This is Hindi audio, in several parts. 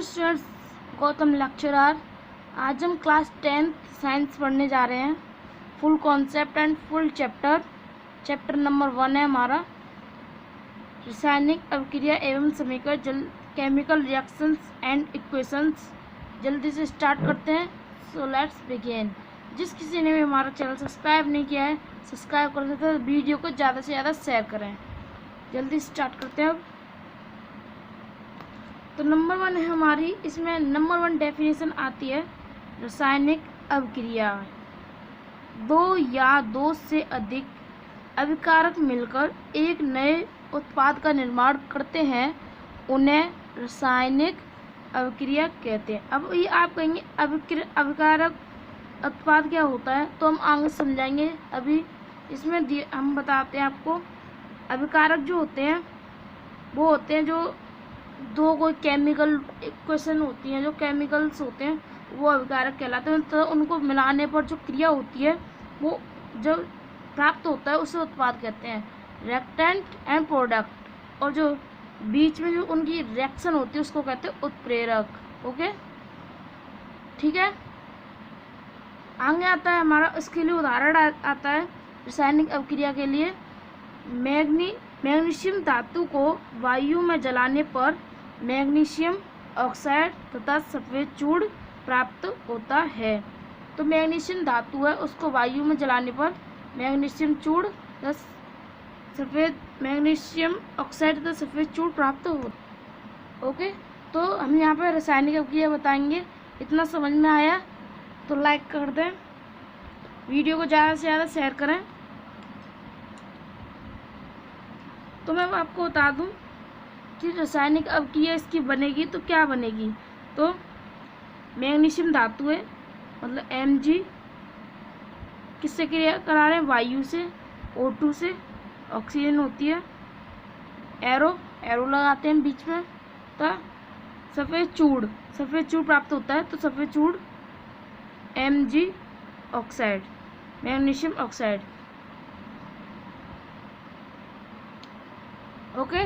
Students, Gautam lecturer. आज हम क्लास 10th साइंस पढ़ने जा रहे हैं। Full concept and full chapter number 1 है हमारा रासायनिक अभिक्रिया एवं समीकरण, केमिकल रिएक्शंस एंड इक्वेशंस। जल्दी से स्टार्ट करते हैं। So let's begin. जिस किसी ने भी हमारा चैनल सब्सक्राइब नहीं किया है, सब्सक्राइब कर देते हैं। वीडियो को ज़्यादा से ज़्यादा शेयर करें। जल्दी स्टार्ट करते हैं अब। तो नंबर 1 है हमारी, इसमें नंबर 1 डेफिनेशन आती है रासायनिक अभिक्रिया। दो या दो से अधिक अभिकारक मिलकर एक नए उत्पाद का निर्माण करते हैं, उन्हें रासायनिक अभिक्रिया कहते हैं। अब ये आप कहेंगे अभिकारक उत्पाद क्या होता है, तो हम आगे समझाएंगे। अभी इसमें हम बताते हैं आपको। अभिकारक जो होते हैं वो होते हैं जो दो कोई केमिकल इक्वेशन होती हैं, जो केमिकल्स होते हैं वो अभिकारक कहलाते हैं। तो उनको मिलाने पर जो क्रिया होती है वो जब प्राप्त होता है उसे उत्पाद कहते हैं, रिएक्टेंट एंड प्रोडक्ट। और जो बीच में जो उनकी रिएक्शन होती है उसको कहते हैं उत्प्रेरक। ओके, ठीक है। आगे आता है हमारा, इसके लिए उदाहरण आता है रासायनिक अभिक्रिया के लिए। मैग्नीशियम धातु को वायु में जलाने पर मैग्नीशियम ऑक्साइड तथा सफ़ेद चूर्ण प्राप्त होता है। तो मैग्नीशियम धातु है, उसको वायु में जलाने पर मैग्नीशियम चूर्ण मैग्नीशियम ऑक्साइड तथा सफ़ेद चूर्ण प्राप्त होता। ओके, तो हम यहाँ पर रासायनिक अभिक्रिया बताएंगे। इतना समझ में आया तो लाइक कर दें, वीडियो को ज़्यादा से ज़्यादा शेयर करें। तो मैं आपको बता दूं कि रासायनिक अभिक्रिया इसकी बनेगी तो क्या बनेगी। तो मैग्नीशियम धातु है, मतलब Mg, किससे क्रिया करा रहे हैं, वायु से, O2 से। ऑक्सीजन होती है, एरो लगाते हैं बीच में। तो सफ़ेद चूर्ण प्राप्त होता है, तो सफ़ेद चूर्ण Mg oxide, magnesium oxide. Okay,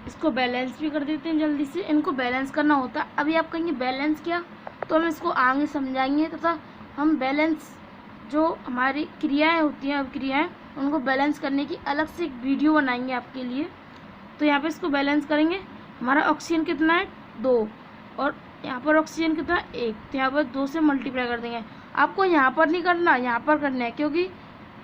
इसको बैलेंस भी कर देते हैं जल्दी से। इनको बैलेंस करना होता है। अभी आप कहेंगे बैलेंस क्या, तो हम इसको आगे समझाएंगे। तथा हम बैलेंस जो हमारी क्रियाएं होती हैं, अभिक्रियाएं, उनको बैलेंस करने की अलग से एक वीडियो बनाएंगे आपके लिए। तो यहाँ पे इसको बैलेंस करेंगे। हमारा ऑक्सीजन कितना है, 2, और यहाँ पर ऑक्सीजन कितना है, 1। तो यहाँ पर 2 से मल्टीप्लाई कर देंगे। आपको यहाँ पर नहीं करना, यहाँ पर करना है, क्योंकि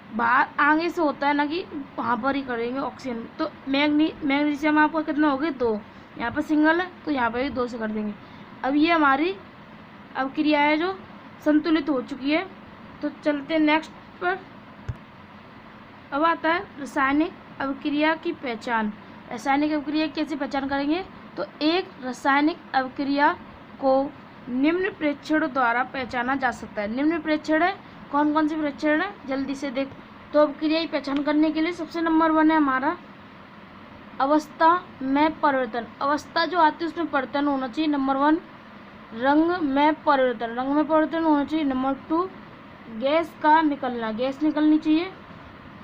बाहर आगे से होता है ना, कि वहाँ पर ही करेंगे ऑक्सीजन। तो मैग्नीशियम आपका कितना हो गया, 2। यहाँ पर सिंगल है तो यहाँ पर भी 2 से कर देंगे। अब ये हमारी अभिक्रिया है जो संतुलित हो चुकी है। तो चलते हैं नेक्स्ट पर। अब आता है रासायनिक अभिक्रिया की पहचान। रासायनिक अभिक्रिया कैसे पहचान करेंगे, तो एक रासायनिक अभिक्रिया को निम्न प्रेक्षणों द्वारा पहचाना जा सकता है। निम्न प्रेक्षण है, कौन कौन से प्रेक्षण है, जल्दी से देख। तो अभिक्रिया की पहचान करने के लिए सबसे नंबर 1 है हमारा अवस्था में परिवर्तन। अवस्था जो आती है उसमें परिवर्तन होना चाहिए, नंबर 1। रंग में परिवर्तन होना चाहिए, नंबर 2। गैस का निकलना, गैस निकलनी चाहिए।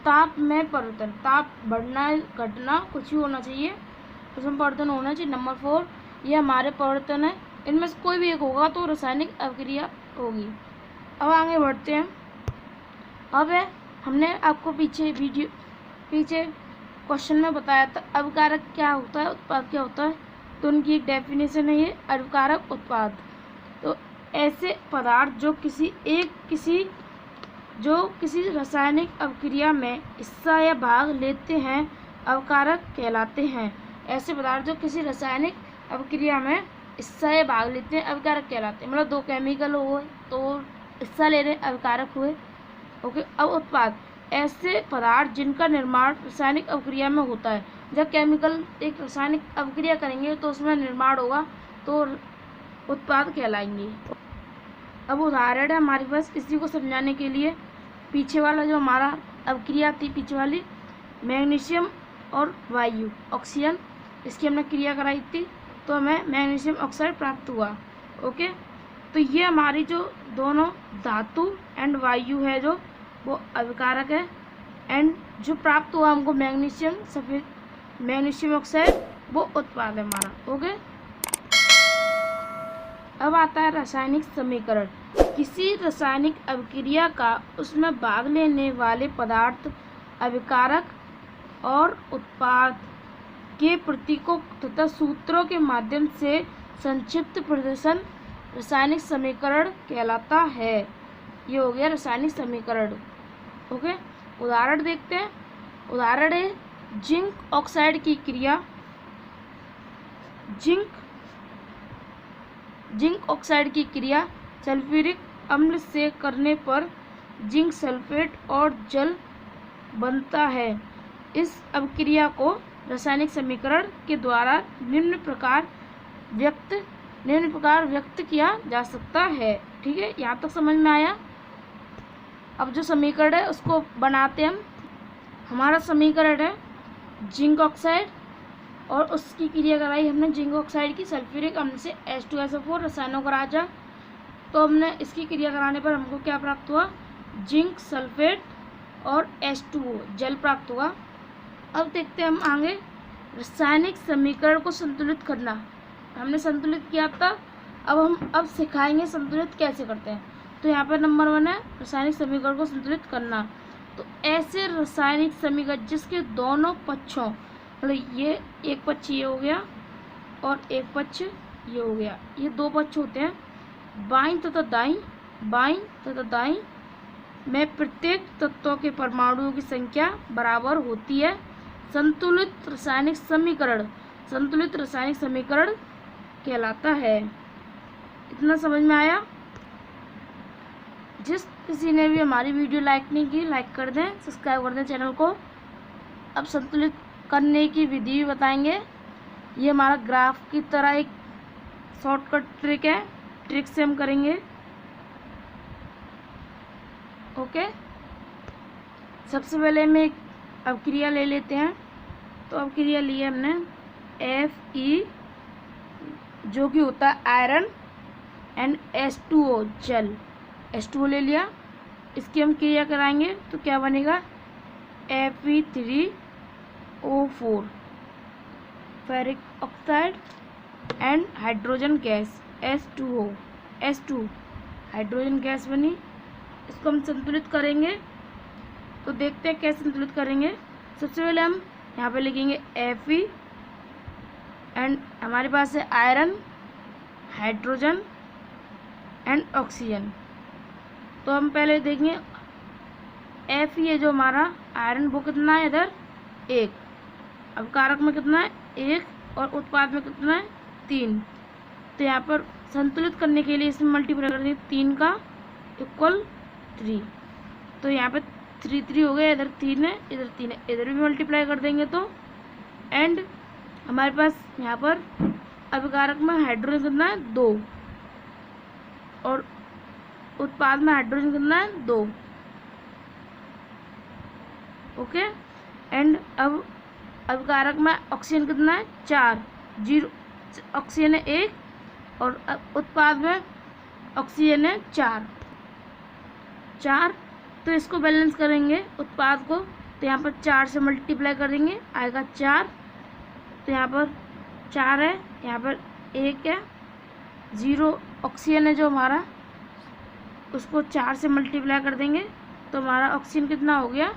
ताप में परिवर्तन, ताप बढ़ना घटना कुछ भी होना चाहिए, उसमें परिवर्तन होना चाहिए, नंबर 4। ये हमारे परिवर्तन है, इनमें से कोई भी एक होगा तो रासायनिक अभिक्रिया होगी। अब आगे बढ़ते हैं। अब है, हमने आपको पीछे क्वेश्चन में बताया था अभिकारक क्या होता है, उत्पाद क्या होता है। तो उनकी एक डेफिनेशन है ये, अभिकारक उत्पाद। तो ऐसे पदार्थ जो किसी रासायनिक अभिक्रिया में हिस्सा या भाग लेते हैं अभिकारक कहलाते हैं। ऐसे पदार्थ जो किसी रासायनिक अभिक्रिया में हिस्सा या भाग लेते हैं अभिकारक कहलाते हैं। मतलब 2 केमिकल हुए तो हिस्सा ले रहे अभिकारक हुए। ओके, अब उत्पाद, ऐसे पदार्थ जिनका निर्माण रासायनिक अभिक्रिया में होता है। जब केमिकल एक रासायनिक अभिक्रिया करेंगे तो उसमें निर्माण होगा तो उत्पाद कहलाएंगे। अब उदाहरण है हमारे पास इसी को समझाने के लिए। पीछे वाला जो हमारा अभिक्रिया थी, पीछे वाली मैग्नीशियम और वायु, ऑक्सीजन, इसकी हमने क्रिया कराई थी तो हमें मैग्नीशियम ऑक्साइड प्राप्त हुआ। ओके, तो ये हमारी जो दोनों धातु एंड वायु है जो वो अभिकारक है। एंड जो प्राप्त हुआ हमको मैग्नीशियम ऑक्साइड, वो उत्पाद है हमारा। ओके, अब आता है रासायनिक समीकरण। किसी रासायनिक अभिक्रिया का उसमें भाग लेने वाले पदार्थ, अभिकारक और उत्पाद के प्रतीकों तथा सूत्रों के माध्यम से संक्षिप्त प्रदर्शन रासायनिक समीकरण कहलाता है। ये हो गया रासायनिक समीकरण। ओके, उदाहरण देखते हैं। उदाहरण है जिंक ऑक्साइड की क्रिया। जिंक ऑक्साइड की क्रिया सल्फ्यूरिक अम्ल से करने पर जिंक सल्फेट और जल बनता है। इस अभिक्रिया को रासायनिक समीकरण के द्वारा निम्न प्रकार व्यक्त किया जा सकता है। ठीक है, यहाँ तक समझ में आया। अब जो समीकरण है उसको बनाते हैं हम। हमारा समीकरण है जिंक ऑक्साइड और उसकी क्रिया कराई हमने जिंक ऑक्साइड की सल्फ्यूरिक अम्ल से H2SO4 रसायनों का राजा। तो हमने इसकी क्रिया कराने पर हमको क्या प्राप्त हुआ, जिंक सल्फेट और H2O जल प्राप्त हुआ। अब देखते हैं हम आगे रासायनिक समीकरण को संतुलित करना। हमने संतुलित किया था, अब सिखाएंगे संतुलित कैसे करते हैं। तो यहाँ पर नंबर 1 है रासायनिक समीकरण को संतुलित करना। तो ऐसे रासायनिक समीकरण जिसके दोनों पक्षों, मतलब ये एक पक्ष ये हो गया और एक पक्ष ये हो गया, ये दो पक्ष होते हैं, बाईं तथा दाईं में प्रत्येक तत्वों के परमाणुओं की संख्या बराबर होती है। संतुलित रासायनिक समीकरण कहलाता है। इतना समझ में आया। जिस किसी ने भी हमारी वीडियो लाइक नहीं की, लाइक कर दें, सब्सक्राइब कर दें चैनल को। अब संतुलित करने की विधि भी बताएंगे। ये हमारा ग्राफ की तरह एक शॉर्टकट ट्रिक है, ट्रिक से हम करेंगे। ओके, सबसे पहले हम एक अभिक्रिया ले लेते हैं। तो अभिक्रिया ली है हमने Fe जो कि होता है आयरन एंड H2O जल, H2O ले लिया। इसकी हम क्रिया कराएंगे तो क्या बनेगा, Fe3O4 ferric oxide and hydrogen gas H2 hydrogen gas बनी। इसको हम संतुलित करेंगे। तो देखते हैं कैसे संतुलित करेंगे। सबसे पहले हम यहाँ पे लिखेंगे Fe एंड हमारे पास है आयरन, हाइड्रोजन एंड ऑक्सीजन। तो हम पहले देखेंगे Fe है जो हमारा आयरन, वो कितना है इधर 1, अब कारक में कितना है 1 और उत्पाद में कितना है 3। तो यहाँ पर संतुलित करने के लिए इसमें मल्टीप्लाई कर देंगे 3 का इक्वल 3। तो यहाँ पे 3 हो गया, इधर 3 है, इधर 3 है, इधर भी मल्टीप्लाई कर देंगे तो एंड हमारे पास यहाँ पर अभिकारक में हाइड्रोजन कितना है 2 और उत्पाद में हाइड्रोजन कितना है 2। ओके, एंड अब अभिकारक में ऑक्सीजन कितना है 4, 0 ऑक्सीजन है 1 और उत्पाद में ऑक्सीजन है 4। तो इसको बैलेंस करेंगे उत्पाद को। तो यहाँ पर 4 से मल्टीप्लाई कर देंगे, आएगा 4। तो यहाँ पर 4 है, यहाँ पर 1 है, 0 ऑक्सीजन है जो हमारा, उसको 4 से मल्टीप्लाई कर देंगे तो हमारा ऑक्सीजन कितना हो गया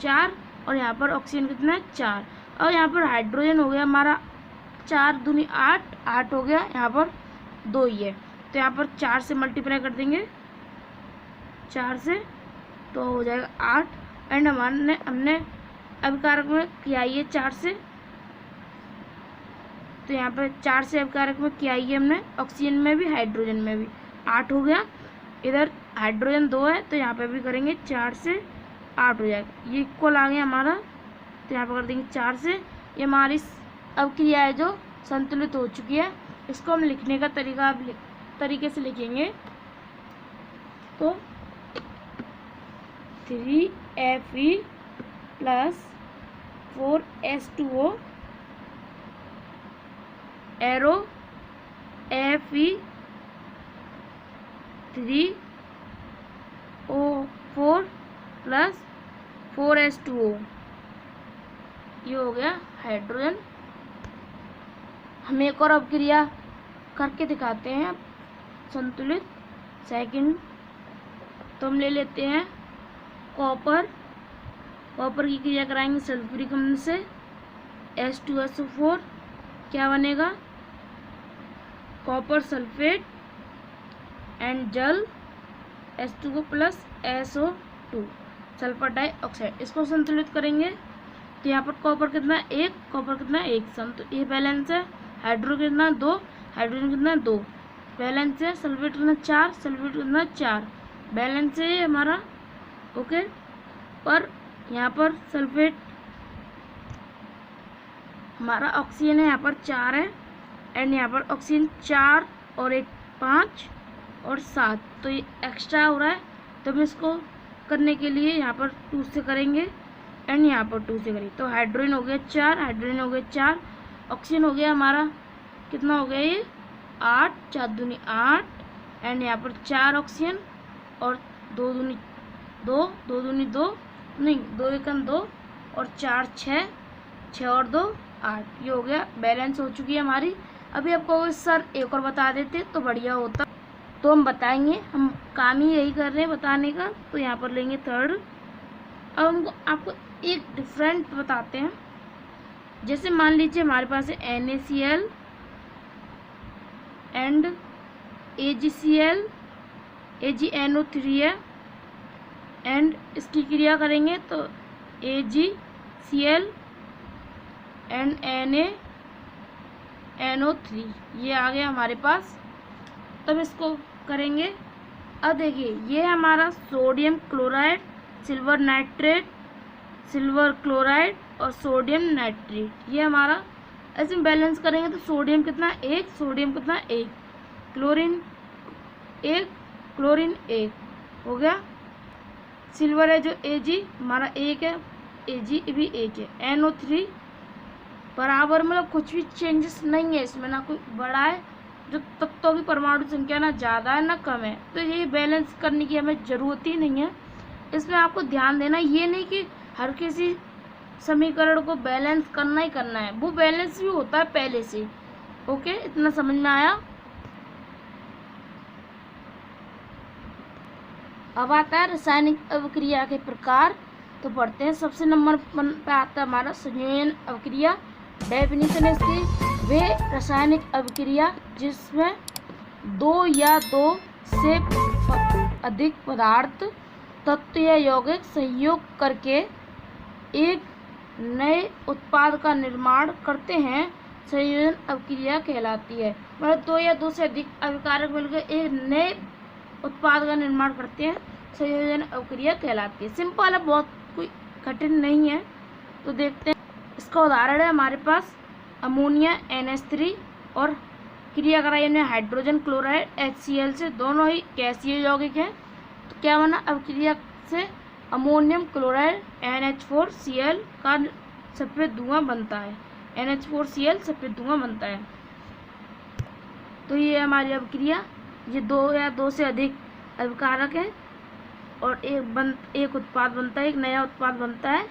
4 और यहाँ पर ऑक्सीजन कितना है 4। और यहाँ पर हाइड्रोजन हो गया हमारा 4 दूनी 8 हो गया, यहाँ पर 2 ही है। तो यहाँ पर 4 से मल्टीप्लाई कर देंगे 4 से, तो हो जाएगा 8 एंड हमने अभिकारक में किया ये 4 से। तो यहाँ पर 4 से अभिकारक में किया ही हमने, ऑक्सीजन में भी हाइड्रोजन में भी 8 हो गया। इधर हाइड्रोजन 2 है तो यहाँ पे भी करेंगे 4 से 8 हो जाएगा, ये इक्वल आ गया हमारा। तो यहाँ पर कर देंगे 4 से। ये हमारी अभिक्रिया है जो संतुलित हो चुकी है। इसको हम लिखने का तरीके से लिखेंगे। तो 3Fe plus 4H2O arrow Fe3O4 plus 4H2O, ये हो गया हाइड्रोजन। हम एक और अभिक्रिया करके दिखाते हैं संतुलित। सेकंड तो हम ले लेते हैं कॉपर की क्रिया कराएंगे सल्फ्यूरिक अम्ल से H2SO4 क्या बनेगा, कॉपर सल्फेट एंड जल H2O plus SO2 sulphur dioxide. इसको संतुलित करेंगे तो यहाँ पर कॉपर कितना एक, कॉपर कितना एक, ये बैलेंस है। हाइड्रोजन कितना दो, हाइड्रोजन कितना दो, बैलेंस है। सल्फेट कितना चार, सल्फेट कितना चार, बैलेंस है ये हमारा। ओके, पर यहाँ पर सल्फेट हमारा ऑक्सीजन है यहाँ पर चार है, एंड यहाँ पर ऑक्सीजन चार और एक पाँच और सात, तो ये एक्स्ट्रा हो रहा है। तो हम इसको करने के लिए यहाँ पर 2 से करेंगे एंड यहाँ पर 2 से करेंगे, तो हाइड्रोजन हो गया चार, हाइड्रोजन हो गया चार, ऑक्सीजन हो गया हमारा कितना हो गया ये 8, 4 दूनी 8, एंड यहाँ पर 4 ऑक्सीजन और 2 दूनी 2, 2 दूनी 2 नहीं 2 एकम 2 और 4 6, 6 और 2 8, ये हो गया, बैलेंस हो चुकी है हमारी। अभी आपको सर एक और बता देते तो बढ़िया होता, तो हम बताएंगे, हम काम ही यही कर रहे हैं बताने का। तो यहाँ पर लेंगे थर्ड। अब हमको आपको एक डिफरेंट बताते हैं। जैसे मान लीजिए हमारे पास है NaCl एंड AgCl, AgNO3 है, एंड इसकी क्रिया करेंगे तो AgCl एंड NaNO3 ये आ गया हमारे पास। तब इसको करेंगे। अब देखिए ये हमारा sodium chloride, silver nitrate, silver chloride और सोडियम नाइट्रेट, ये हमारा ऐसे बैलेंस करेंगे तो सोडियम कितना एक, सोडियम कितना एक, क्लोरीन एक, क्लोरीन एक हो गया। सिल्वर है जो Ag हमारा एक है, Ag भी एक है। NO3 बराबर, मतलब कुछ भी चेंजेस नहीं है इसमें, ना कोई बड़ा है, जो तत्वों की परमाणु संख्या ना ज़्यादा है ना कम है, तो ये बैलेंस करने की हमें ज़रूरत ही नहीं है। इसमें आपको ध्यान देना ये नहीं कि हर किसी समीकरण को बैलेंस करना ही करना है, वो बैलेंस भी होता है पहले से। ओके, इतना समझ में आया। अब आता है रासायनिक अभिक्रिया के प्रकार, तो पढ़ते हैं। सबसे नंबर पे आता है हमारा संयोजन अभिक्रिया। डेफिनेशन है इसकी, वे रासायनिक अभिक्रिया जिसमें दो या दो से अधिक पदार्थ, तत्व या यौगिक सहयोग करके एक नए उत्पाद का निर्माण करते हैं, संयोजन अभिक्रिया कहलाती है। मतलब दो या दो से अधिक अभिकारक मिलकर एक नए उत्पाद का निर्माण करते हैं, संयोजन अभिक्रिया कहलाती है। सिंपल है, बहुत कोई कठिन नहीं है। तो देखते हैं, इसका उदाहरण है हमारे पास अमोनिया NH3 और क्रिया कराई हमने हाइड्रोजन क्लोराइड HCl से, दोनों ही गैसीय यौगिक हैं। तो क्या बना, अभिक्रिया से अमोनियम क्लोराइड NH4Cl का सफ़ेद धुआं बनता है, NH4Cl सफ़ेद धुआं बनता है। तो ये हमारी अभिक्रिया, ये दो या दो से अधिक अभिकारक हैं और एक उत्पाद बनता है, एक नया उत्पाद बनता है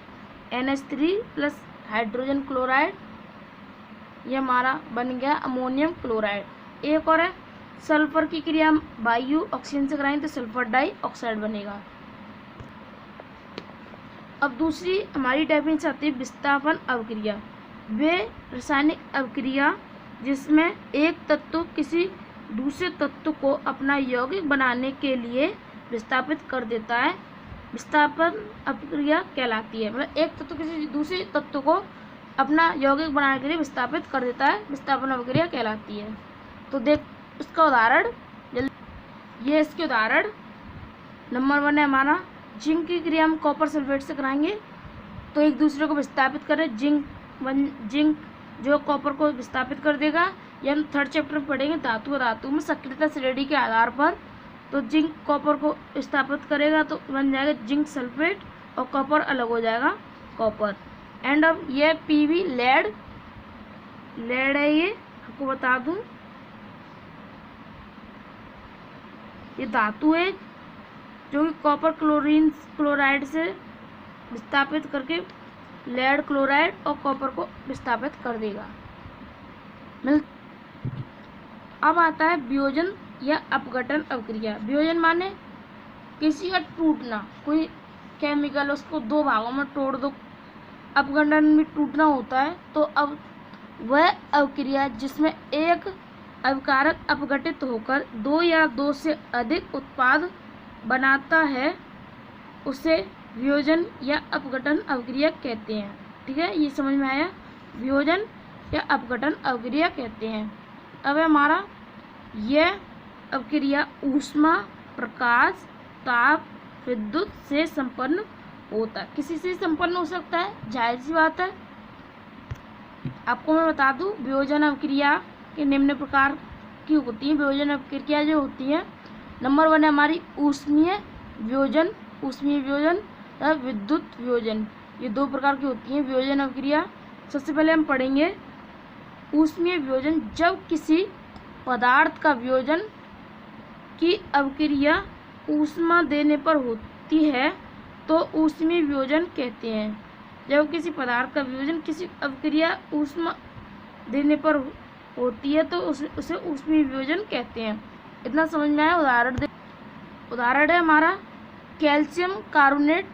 NH3 प्लस हाइड्रोजन क्लोराइड, ये हमारा बन गया अमोनियम क्लोराइड। एक और है सल्फर की क्रिया वायु ऑक्सीजन से कराएं तो सल्फर डाइऑक्साइड बनेगा। अब दूसरी हमारी डेफिनेशन आती है विस्थापन अभिक्रिया। वे रासायनिक अभिक्रिया जिसमें एक तत्व किसी दूसरे तत्व को अपना यौगिक बनाने के लिए विस्थापित कर देता है, विस्थापन अभिक्रिया कहलाती है। मतलब एक तत्व किसी दूसरे तत्व को अपना यौगिक बनाने के लिए विस्थापित कर देता है, विस्थापन अभिक्रिया कहलाती है। तो देख इसका उदाहरण, ये इसके उदाहरण नंबर 1 है हमारा जिंक की क्रिया हम कॉपर सल्फेट से कराएंगे तो एक दूसरे को विस्थापित करें, जिंक जो कॉपर को विस्थापित कर देगा। ये हम थर्ड चैप्टर में पढ़ेंगे धातु में सक्रियता श्रेणी के आधार पर। तो जिंक कॉपर को विस्थापित करेगा तो बन जाएगा जिंक सल्फेट और कॉपर अलग हो जाएगा कॉपर। एंड अब ये PV लेड है, ये आपको बता दूं ये धातु है जो कि कॉपर क्लोराइड से विस्थापित करके लेड क्लोराइड और कॉपर को विस्थापित कर देगा। अब आता है वियोजन या अपघटन अवक्रिया। वियोजन माने किसी का टूटना, कोई केमिकल उसको दो भागों में तोड़ दो, अपघटन भी टूटना होता है। तो अब वह अवक्रिया जिसमें एक अवकारक अपघटित होकर दो या दो से अधिक उत्पाद बनाता है उसे वियोजन या अपघटन अवक्रिया कहते हैं। ठीक है, ये समझ में आया? वियोजन या अपघटन अवक्रिया कहते हैं। अब हमारा यह अवक्रिया ऊष्मा, प्रकाश, ताप, विद्युत से संपन्न होता है। किसी से संपन्न हो सकता है, जाहिर सी बात है। आपको मैं बता दूं, वियोजन अवक्रिया के निम्न प्रकार की होती है। वियोजन अवक्रिया जो होती है, नंबर 1 है हमारी ऊष्मीय वियोजन, ऊष्मीय वियोजन तथा विद्युत वियोजन। ये दो प्रकार की होती हैं वियोजन अवक्रिया। सबसे पहले हम पढ़ेंगे ऊष्मीय वियोजन। जब किसी पदार्थ का वियोजन की अवक्रिया ऊष्मा देने पर होती है तो ऊष्मीय वियोजन कहते हैं। जब किसी पदार्थ का वियोजन किसी अवक्रिया ऊष्मा देने पर होती है तो उसे ऊष्मीय वियोजन कहते हैं। इतना समझ में आया? उदाहरण है हमारा कैल्शियम कार्बोनेट।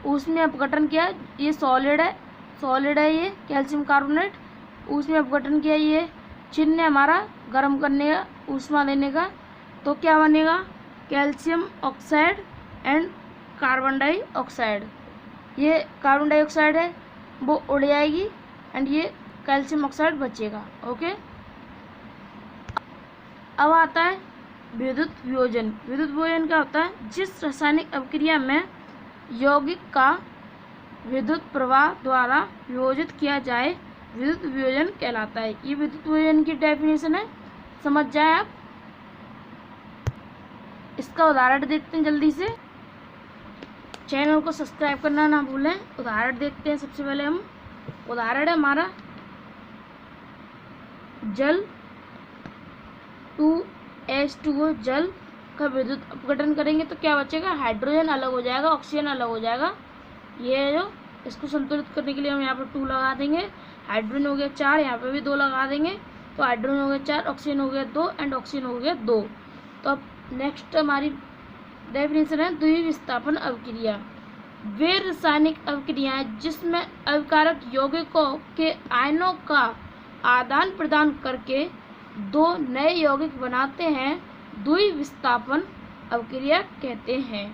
ऊष्मीय अपघटन किया, ये सॉलिड है ये कैल्शियम कार्बोनेट। ऊष्मीय अपघटन किया, ये चिन्ह है हमारा गर्म करने का, ऊष्मा देने का। तो क्या बनेगा? Calcium oxide and carbon dioxide. ये कार्बन डाइऑक्साइड है वो उड़ जाएगी एंड ये कैल्शियम ऑक्साइड बचेगा। ओके, अब आता है विद्युत वियोजन। विद्युत वियोजन क्या होता है? जिस रासायनिक अवक्रिया में यौगिक का विद्युत प्रवाह द्वारा वियोजित किया जाए विद्युत वियोजन कहलाता है। ये विद्युत वियोजन की डेफिनेशन है, समझ जाए आप। इसका उदाहरण देखते हैं जल्दी से। चैनल को सब्सक्राइब करना ना भूलें। उदाहरण देखते हैं। सबसे पहले हम उदाहरण है हमारा जल 2H2O जल का विद्युत अपघटन करेंगे तो क्या बचेगा? हाइड्रोजन अलग हो जाएगा, ऑक्सीजन अलग हो जाएगा। ये जो इसको संतुलित करने के लिए हम यहाँ पर 2 लगा देंगे। हाइड्रोजन हो गया 4, यहाँ पे भी 2 लगा देंगे। तो हाइड्रोजन हो गया 4, ऑक्सीजन हो गया 2 एंड ऑक्सीजन हो गया 2। तो अब नेक्स्ट हमारी डेफिनेशन है द्विविस्थापन अवक्रिया। वे रासायनिक अवक्रियाएं जिसमें अवकारक यौगिकों के आयनों का आदान प्रदान करके दो नए यौगिक बनाते हैं द्विविस्थापन अवक्रिया कहते हैं।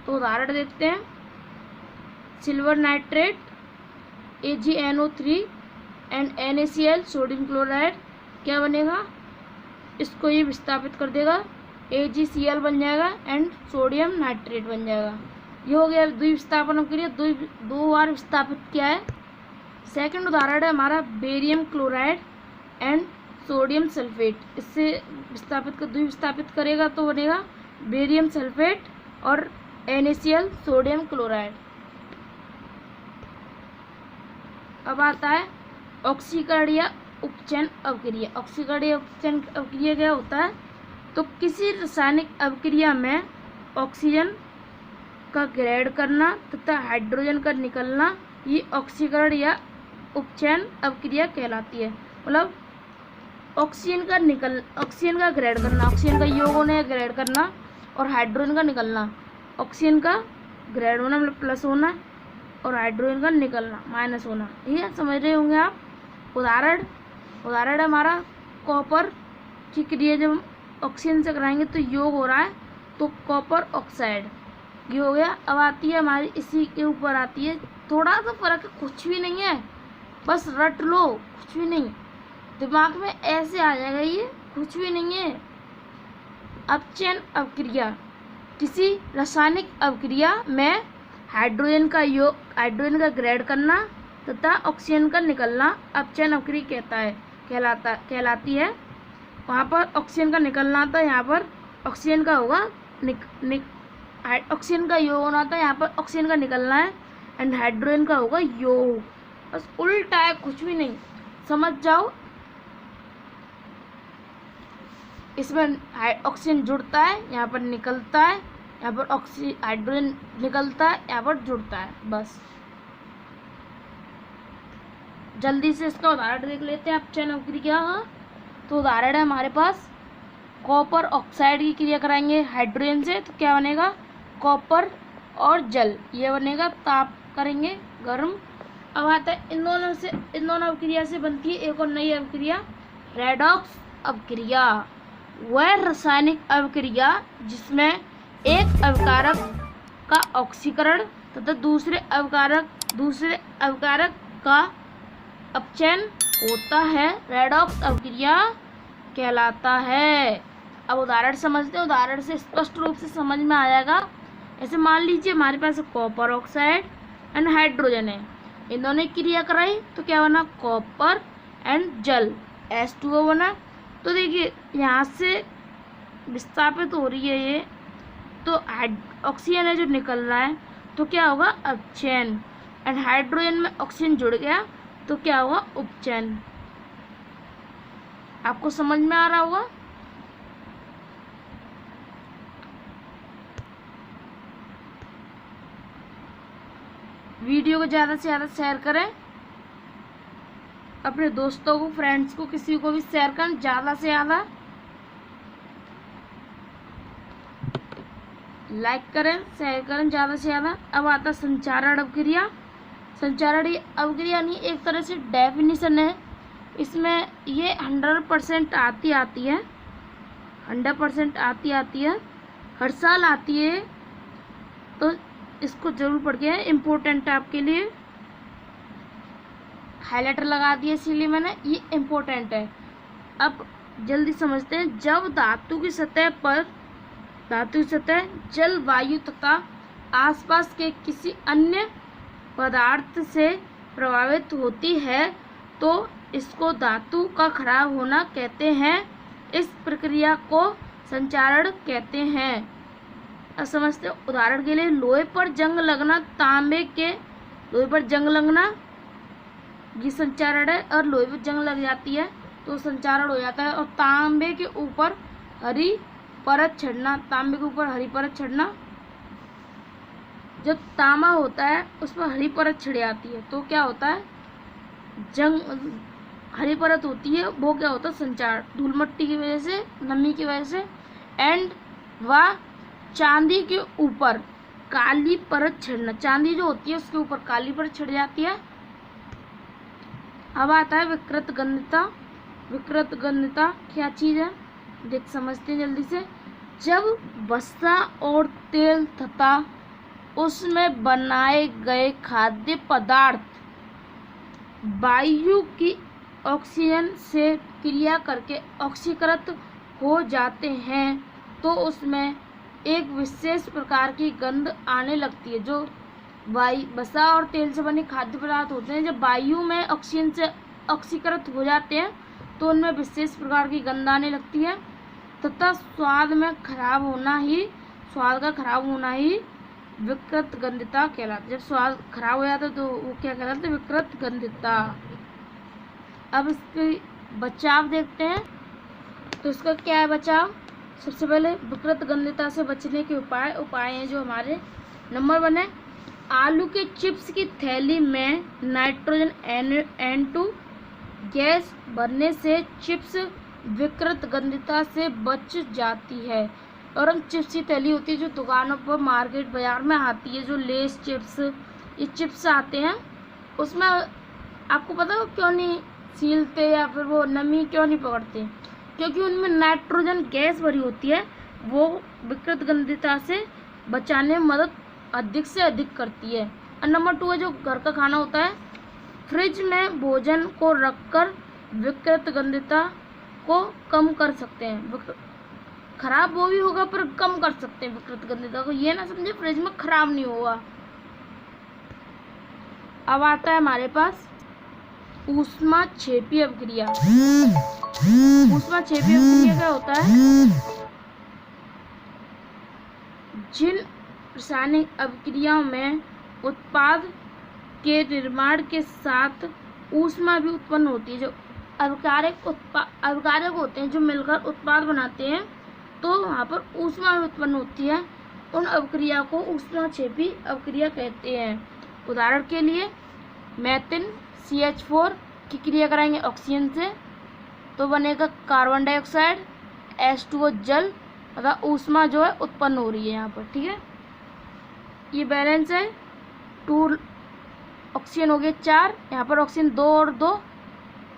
तो उदाहरण देखते हैं। Silver nitrate AgNO3 and NaCl sodium chloride क्या बनेगा? इसको ये विस्थापित कर देगा, AgCl बन जाएगा एंड सोडियम नाइट्रेट बन जाएगा। ये हो गया द्विविस्थापन अवक्रिया, दो बार विस्थापित किया है। सेकंड उदाहरण है हमारा barium chloride and sodium sulphate. इससे द्विविस्थापित करेगा तो बनेगा बेरियम सल्फेट और NaCl सोडियम क्लोराइड। अब आता है ऑक्सीकरण या उपचयन अवक्रिया। ऑक्सीकरण या उपचयन अवक्रिया क्या होता है? तो किसी रासायनिक अवक्रिया में ऑक्सीजन का ग्रेड करना तथा हाइड्रोजन का निकलना, ये ऑक्सीकरण या उपचयन अवक्रिया कहलाती है। मतलब ऑक्सीजन का ग्रेड करना, ऑक्सीजन का योग होना या ग्रेड करना और हाइड्रोजन का निकलना। ऑक्सीजन का ग्रेड होना मतलब प्लस होना और हाइड्रोजन का निकलना माइनस होना। ठीक है, समझ रहे होंगे आप। उदाहरण है हमारा कॉपर की क्रिया जब ऑक्सीजन से कराएंगे तो योग हो रहा है, तो कॉपर ऑक्साइड ये हो गया। अब आती है हमारी इसी के ऊपर आती है, थोड़ा सा फर्क है, कुछ भी नहीं है, बस रट लो, कुछ भी नहीं, दिमाग में ऐसे आ जाएगा, ये कुछ भी नहीं है। अपचयन अवक्रिया, किसी रासायनिक अवक्रिया में हाइड्रोजन का ग्रेड करना तथा ऑक्सीजन का निकलना अपचयन अवक्रिया कहलाती है। वहाँ पर ऑक्सीजन का निकलना था, यहाँ पर ऑक्सीजन का होगा ऑक्सीजन का योग होना था, यहाँ पर ऑक्सीजन का निकलना है एंड हाइड्रोजन का होगा योग। बस उल्टा है, कुछ भी नहीं, समझ जाओ। इसमें ऑक्सीजन जुड़ता है, यहाँ पर निकलता है, यहाँ पर हाइड्रोजन निकलता है, यहाँ पर जुड़ता है। बस जल्दी से इसका उदाहरण देख लेते हैं अपचयन अवक्रिया। तो उदाहरण है हमारे पास कॉपर ऑक्साइड की क्रिया कराएंगे हाइड्रोजन से, तो क्या बनेगा कॉपर और जल, ये बनेगा। ताप करेंगे गर्म। अब आता है इन दोनों अभिक्रिया से बनती है एक और नई अभिक्रिया रेडॉक्स अभिक्रिया। वह रासायनिक अभिक्रिया जिसमें एक अभिकारक का ऑक्सीकरण तथा दूसरे अभिकारक का अपचयन होता है रेडॉक्स अभिक्रिया कहलाता है। अब उदाहरण समझते हैं, उदाहरण से स्पष्ट रूप से समझ में आ जाएगा। ऐसे मान लीजिए हमारे पास कॉपर ऑक्साइड एंड हाइड्रोजन है, इन दोनों की क्रिया कराई तो क्या बना कॉपर एंड जल H2O बना। तो देखिए यहाँ से विस्थापित हो रही है ये, तो ऑक्सीजन है जो निकल रहा है, तो क्या होगा अपचयन, एंड हाइड्रोजन में ऑक्सीजन जुड़ गया तो क्या होगा उपचयन। आपको समझ में आ रहा होगा। वीडियो को ज़्यादा से ज़्यादा शेयर करें, अपने दोस्तों को, फ्रेंड्स को, किसी को भी शेयर करें ज़्यादा से ज़्यादा। लाइक करें, शेयर करें ज़्यादा से ज़्यादा। अब आता संचारण अभिक्रिया। संचारण अभिक्रिया नहीं, एक तरह से डेफिनेशन है, इसमें ये 100% आती है, 100% आती है, हर साल आती है, तो इसको जरूर पढ़ के, इम्पोर्टेंट है आपके लिए, हाईलाइटर लगा दिया इसीलिए मैंने, ये इम्पोर्टेंट है। अब जल्दी समझते हैं। जब धातु की सतह जल, वायु तथा आसपास के किसी अन्य पदार्थ से प्रभावित होती है तो इसको धातु का खराब होना कहते हैं। इस प्रक्रिया को संचारण कहते हैं। अब समझते हो, उदाहरण के लिए लोहे पर जंग लगना, लोहे पर जंग लगना ये संचारण है, और लोहे पर जंग लग जाती है तो संचारण हो जाता है। और तांबे के ऊपर हरी परत चढ़ना, जब तांबा होता है उस पर हरी परत छिड़ जाती है तो क्या होता है जंग, हरी परत होती है, वो क्या होता है संचार, धूल मिट्टी की वजह से, नमी की वजह से। एंड वह चांदी के ऊपर काली परत छिड़ना, चांदी जो होती है उसके ऊपर काली परत छिड़ जाती है। अब आता है विकृत गंधता। विकृत गंधता क्या चीज़ है, देख समझते हैं जल्दी से। जब वसा और तेल तथा उसमें बनाए गए खाद्य पदार्थ वायु की ऑक्सीजन से क्रिया करके ऑक्सीकृत हो जाते हैं तो उसमें एक विशेष प्रकार की गंध आने लगती है। जो वसा और तेल से बने खाद्य पदार्थ होते हैं, जब वायु में ऑक्सीजन से ऑक्सीकृत हो जाते हैं तो उनमें विशेष प्रकार की गंध आने लगती है तथा स्वाद का खराब होना ही विकृत गंधता कहलाता है। जब स्वाद खराब हो जाता है तो वो क्या कहलाता है विकृत गंधता। अब इसके बचाव देखते हैं, तो इसका क्या है बचाव। सबसे पहले विकृत गंधता से बचने के उपाय हैं जो हमारे। नंबर 1 है आलू के चिप्स की थैली में नाइट्रोजन N2 गैस भरने से चिप्स विकृत गंधता से बच जाती है। और हम चिप्स की थैली होती है जो दुकानों पर, मार्केट बाजार में आती है, जो लेस चिप्स, ये चिप्स आते हैं, उसमें आपको पता है क्यों नहीं सीलते या फिर वो नमी क्यों नहीं पकड़ते, क्योंकि उनमें नाइट्रोजन गैस भरी होती है, वो विकृत गंधता से बचाने में मदद अधिक से अधिक करती है। और नंबर 2 है जो घर का खाना होता है, फ्रिज में भोजन को रखकर विकृत गंधता को कम कर सकते हैं। खराब वो भी होगा पर कम कर सकते हैं विकृत गंधता को, ये ना समझे फ्रिज में खराब नहीं होगा। अब आता है हमारे पास ऊष्माक्षेपी अभिक्रिया। ऊष्माक्षेपी अभिक्रिया क्या होता है, जिन रासायनिक अभिक्रियाओं में उत्पाद के निर्माण के साथ ऊष्मा भी उत्पन्न होती है। जो अभिकारक होते हैं जो मिलकर उत्पाद बनाते हैं तो वहाँ पर ऊष्मा भी उत्पन्न होती है, उन अभिक्रिया को ऊष्माक्षेपी अभिक्रिया कहते हैं। उदाहरण के लिए मेथिन CH4 की क्रिया कराएंगे ऑक्सीजन से तो बनेगा कार्बन डाइऑक्साइड, H2O जल तथा ऊष्मा जो है उत्पन्न हो रही है यहाँ पर। ठीक है, ये बैलेंस है। 2 ऑक्सीजन हो गए 4, यहाँ पर ऑक्सीजन 2 और 2,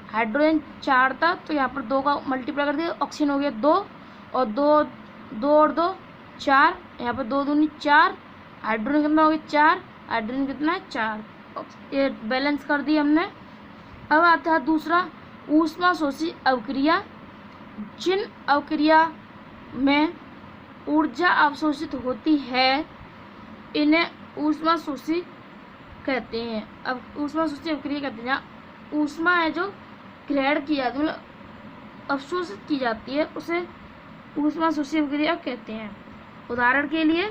हाइड्रोजन 4 था तो यहाँ पर 2 का मल्टीप्लाई कर दिया, ऑक्सीजन हो गया 2 और 2 और 2 4, यहाँ पर 2 दूनी 4, हाइड्रोजन कितना हो गया 4, हाइड्रोजन कितना है 4, ये बैलेंस कर दी हमने। अब आता है दूसरा ऊष्मा शोषी अवक्रिया। जिन अवक्रिया में ऊर्जा अवशोषित होती है इन्हें ऊष्मा शोषी कहते हैं। अब ऊष्मा शोषी अवक्रिया कहते हैं जहाँ ऊष्मा है जो ग्रहण की जाती है, मतलब अवशोषित की जाती है, उसे ऊष्मा शोषी अवक्रिया कहते हैं। उदाहरण के लिए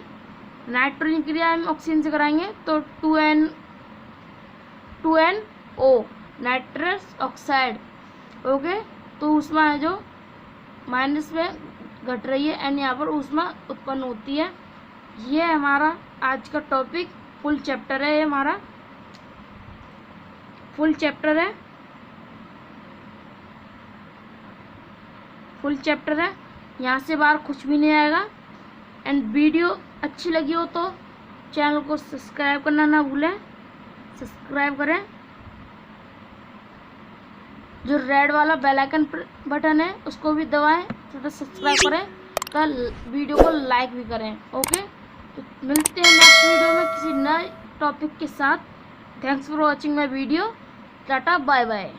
नाइट्रोजन क्रिया हम ऑक्सीजन से कराएंगे तो 2NO नाइट्रस ऑक्साइड, ओके, तो ऊष्मा है जो माइनस में घट रही है एंड यहाँ पर ऊष्मा उत्पन्न होती है। ये हमारा आज का टॉपिक फुल चैप्टर है, ये हमारा फुल चैप्टर है, यहाँ से बाहर कुछ भी नहीं आएगा। एंड वीडियो अच्छी लगी हो तो चैनल को सब्सक्राइब करना ना भूलें, सब्सक्राइब करें, जो रेड वाला बेल आइकन बटन है उसको भी दबाएं तथा सब्सक्राइब करें तथा वीडियो को लाइक भी करें। ओके, तो मिलते हैं नेक्स्ट वीडियो में किसी नए टॉपिक के साथ। Thanks for watching my video. Tata bye bye.